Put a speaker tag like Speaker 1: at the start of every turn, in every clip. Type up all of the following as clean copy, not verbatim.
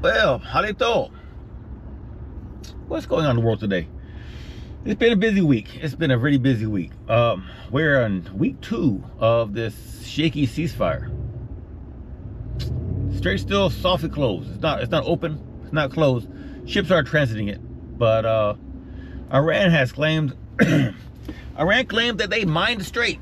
Speaker 1: Well, Jalito, what's going on in the world today? It's been a busy week. It's been a really busy week. We're on week 2 of this shaky ceasefire. Strait still softly closed. It's not open. It's not closed. Ships are transiting it, but Iran has claimed Iran claimed that they mined the strait.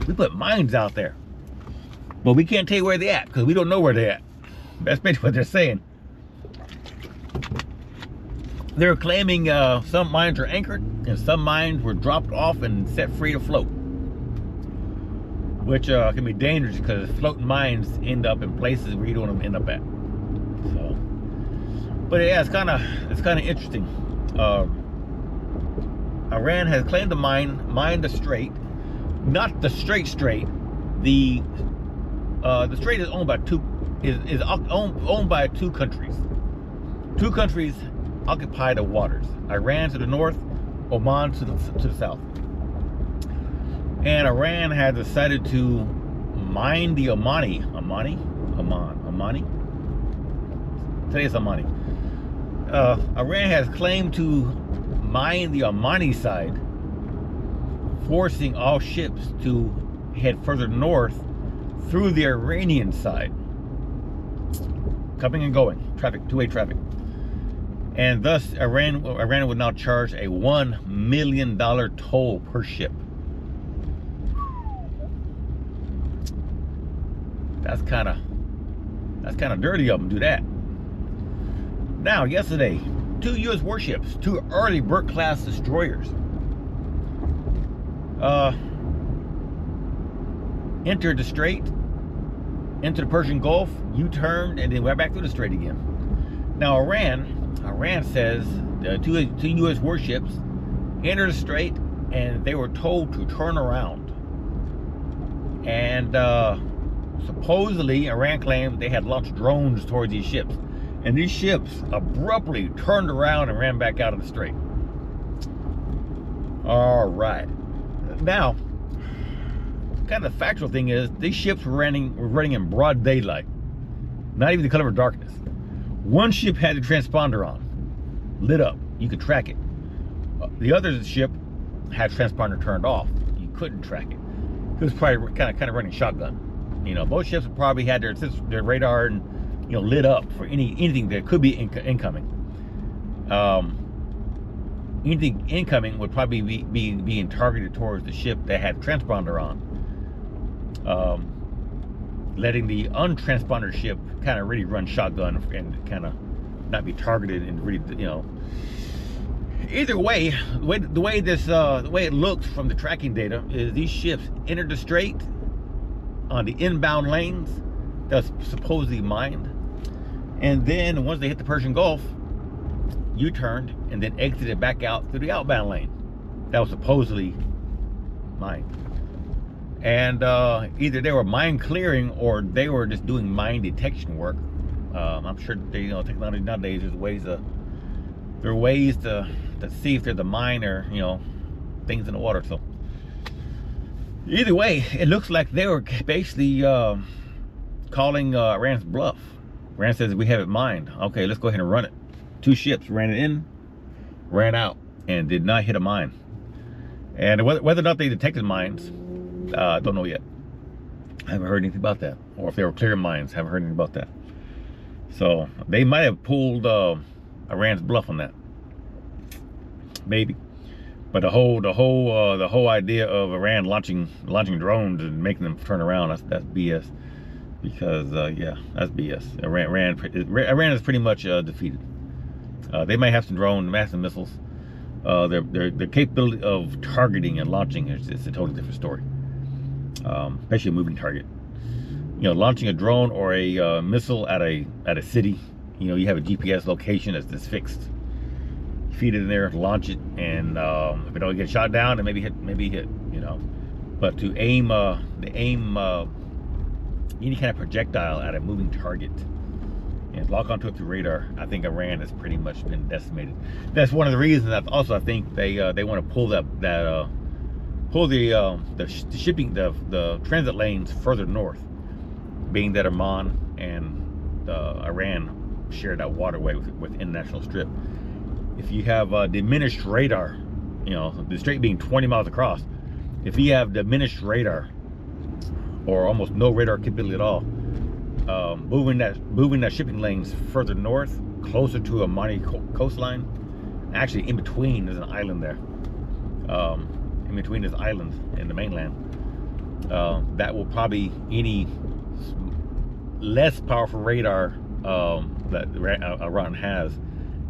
Speaker 1: We put mines out there, but we can't tell you where they're at because we don't know where they're at. That's basically what they're saying. They're claiming some mines are anchored and some mines were dropped off and set free to float, which can be dangerous because floating mines end up in places where you don't want them to end up at. So, but yeah, it's kind of interesting. Iran has claimed to mine the strait, not the strait. The strait is owned by owned by two countries. Two countries occupy the waters. Iran to the north, Oman to the south. And Iran has decided to mine the Omani. Today is Omani. Iran has claimed to mine the Omani side, forcing all ships to head further north through the Iranian side. Coming and going, two-way traffic. And thus, Iran would now charge a $1 million toll per ship. That's kind of dirty of them to do that. Now, yesterday, 2 U.S. warships, 2 early Burke-class destroyers, entered the strait, into the Persian Gulf, U-turned, and then went back through the strait again. Now, Iran says the two U.S. warships entered the strait and they were told to turn around. And supposedly, Iran claimed they had launched drones towards these ships. And these ships abruptly turned around and ran back out of the strait. All right. Now, kind of the factual thing is these ships were running in broad daylight, not even the color of darkness. One ship had the transponder on, lit up, you could track it. The other ship had transponder turned off, you couldn't track it. It was probably kind of running shotgun. You know, both ships probably had their radar and lit up for anything that could be incoming. Anything incoming would probably be being targeted towards the ship that had transponder on. Letting the untransponder ship kind of really run shotgun and kind of not be targeted and really, either way, the way it looks from the tracking data is these ships entered the strait on the inbound lanes that's supposedly mined, and then once they hit the Persian Gulf, U-turned and then exited back out through the outbound lane that was supposedly mined. And either they were mine clearing or they were just doing mine detection work. I'm sure technology nowadays there are ways to see if there's a mine or things in the water. So either way, it looks like they were basically calling Iran's bluff. Iran says we have it mined. Okay, let's go ahead and run it. 2 ships ran it in, ran out, and did not hit a mine. And whether or not they detected mines, don't know yet. I haven't heard anything about that. Or if they were clearing mines, haven't heard anything about that. So they might have pulled Iran's bluff on that, maybe. But the whole idea of Iran launching drones and making them turn around, that's BS. Because yeah, that's BS. Iran is pretty much defeated. They might have some drones, massive missiles. Their capability of targeting and launching is a totally different story. Especially a moving target. Launching a drone or a missile at a city, you have a GPS location that's fixed. Feed it in there, launch it, and if it don't get shot down, then maybe hit. But to aim any kind of projectile at a moving target and lock onto it through radar, I think Iran has pretty much been decimated. That's one of the reasons that also I think they want to pull the shipping, the transit lanes further north, being that Oman and Iran share that waterway with international strip. If you have diminished radar, you know, the strait being 20 miles across, if you have diminished radar or almost no radar capability at all, moving that shipping lanes further north, closer to a Monte coastline, actually in between there's an island there. In between this island and the mainland, that will probably, any less powerful radar that Iran has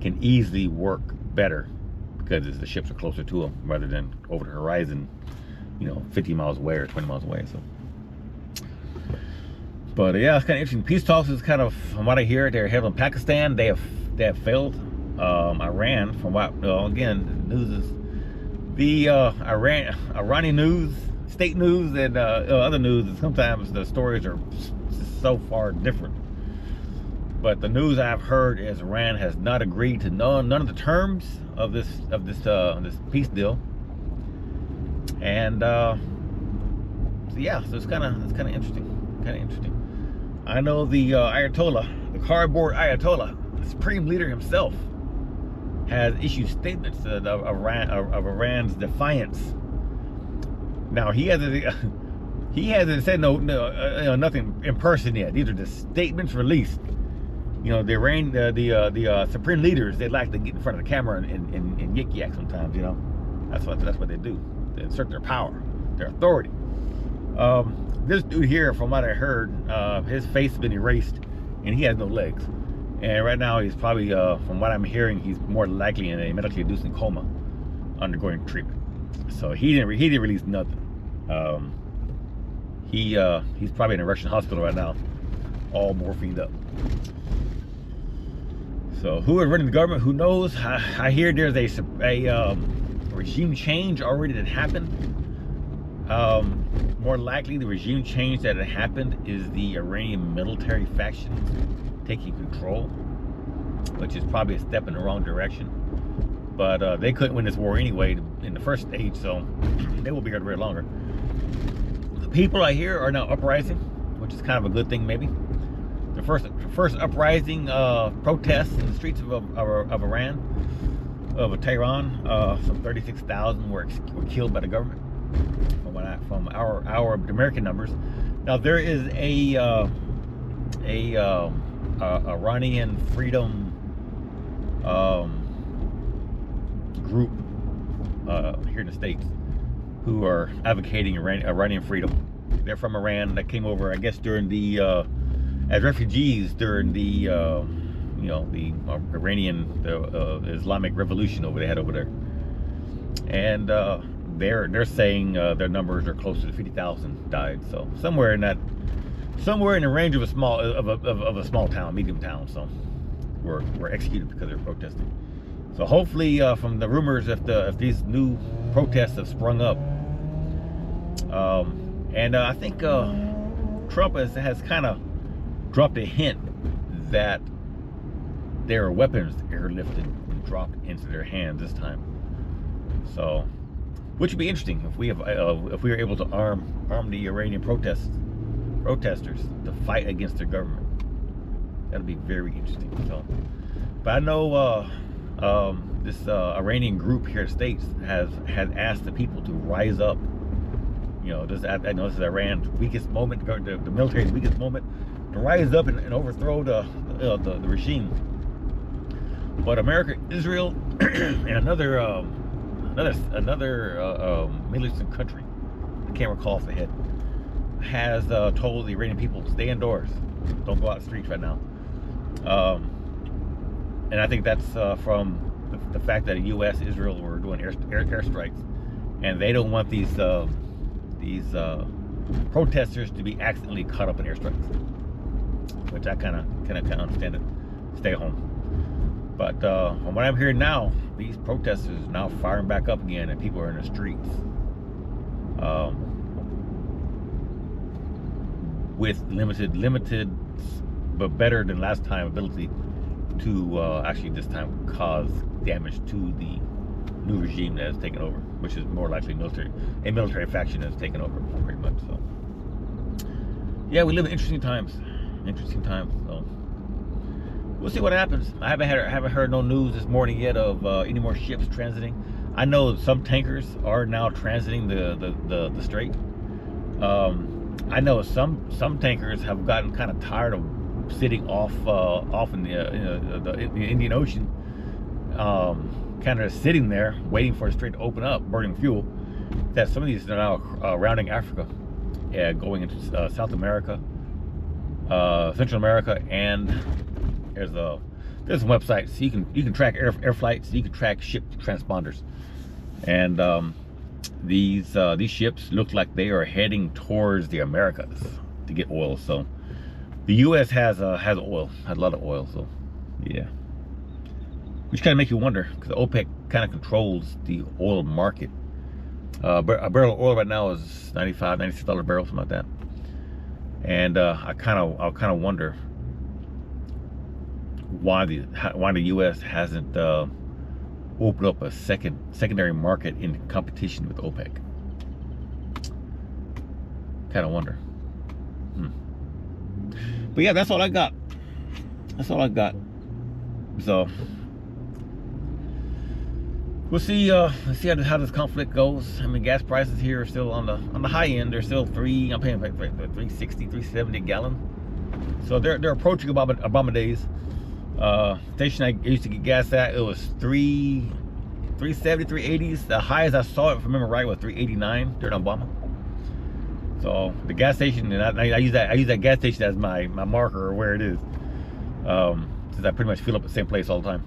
Speaker 1: can easily work better because the ships are closer to them rather than over the horizon, you know, 50 miles away or 20 miles away. So, but yeah, it's kind of interesting. Peace talks is kind of, from what I hear, they're held in Pakistan. They have failed. Iran, from what, again, news is the Iranian news, state news, and other news. And sometimes the stories are so far different. But the news I've heard is Iran has not agreed to none of the terms of this peace deal. And so yeah, so it's kind of interesting. I know the Ayatollah, the cardboard Ayatollah, the supreme leader himself, has issued statements of Iran's defiance. Now he hasn't said nothing in person yet. These are the statements released. You know, the supreme leaders, they like to get in front of the camera and yik yak sometimes. You know, that's what they do. They assert their power, their authority. This dude here, from what I heard, his face has been erased, and he has no legs. And right now, he's probably, from what I'm hearing, he's more likely in a medically inducing coma, undergoing treatment. So he didn't release nothing. He's probably in a Russian hospital right now, all morphined up. So who is running the government? Who knows? I hear there's a regime change already that happened. More likely, the regime change that had happened is the Iranian military faction taking control, which is probably a step in the wrong direction. But they couldn't win this war anyway in the first stage, so they will be here very longer. The people I hear are now uprising, which is kind of a good thing, maybe. The first uprising protests in the streets of Iran, of Tehran, some 36,000 were killed by the government, from our American numbers. Now there is a Iranian freedom group here in the States who are advocating Iranian freedom. They're from Iran. That came over, I guess, during the as refugees during the you know, the Iranian Islamic Revolution they had over there. And they're saying their numbers are close to 50,000 died. So somewhere in the range of a small town, medium town. So were executed because they're protesting. So hopefully, from the rumors, if these new protests have sprung up, and I think Trump has kind of dropped a hint that there are weapons airlifted and dropped into their hands this time. So, which would be interesting if we were able to arm the Iranian protesters to fight against their government. That'd be very interesting. So, but I know this Iranian group here in the States has asked the people to rise up. You know, I know this is Iran's weakest moment, the military's weakest moment, to rise up and overthrow the regime. But America, Israel, and another Middle Eastern country, I can't recall off the head, has told the Iranian people to stay indoors, don't go out the streets right now. And I think that's from the fact that the U.S., Israel were doing airstrikes, and they don't want these protesters to be accidentally caught up in airstrikes, which I kind of understand it. Stay at home. But from what I'm hearing now, these protesters are now firing back up again, and people are in the streets with limited, but better than last time ability to actually this time cause damage to the new regime that has taken over, which is more likely a military faction that has taken over pretty much. So yeah, we live in interesting times. So we'll see what happens. I haven't heard no news this morning yet of any more ships transiting. I know some tankers are now transiting the strait. I know some tankers have gotten kind of tired of sitting off in the Indian Ocean, kind of sitting there waiting for the strait to open up, burning fuel. That some of these are now rounding Africa, going into South America, Central America, and there's a website so you can track air flights, you can track ship transponders, and these ships look like they are heading towards the Americas to get oil. So the U.S. has oil, has a lot of oil. So yeah, which kind of make you wonder, because OPEC kind of controls the oil market. A barrel of oil right now is $95, $96 a barrel, something like that. And I kind of wonder why the U.S. hasn't opened up a secondary market in competition with OPEC. Kind of wonder. But yeah, that's all I got. That's all I got. So we'll see. Let's see how this conflict goes. I mean, gas prices here are still on the high end. They're still I'm paying like $3.60, $3.70 a gallon. So they're approaching Obama days. Station I used to get gas at, it was $3.70, $3.80s. The highest I saw, if I remember right, was $3.89 during Obama. So the gas station, and I use that gas station as my marker, or where it is, since I pretty much fill up at the same place all the time.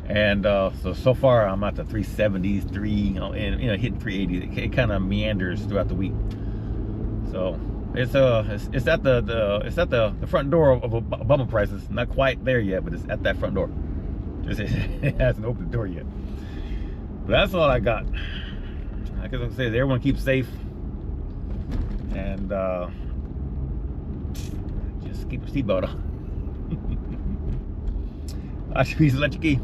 Speaker 1: And so far I'm at the 370s, and hitting 380. It kind of meanders throughout the week. So it's at the front door of Obama prices. Not quite there yet, but it's at that front door. It hasn't opened the door yet. But that's all I got. Like I said, everyone keep safe, and just keep your seatbelt on. I should let you key.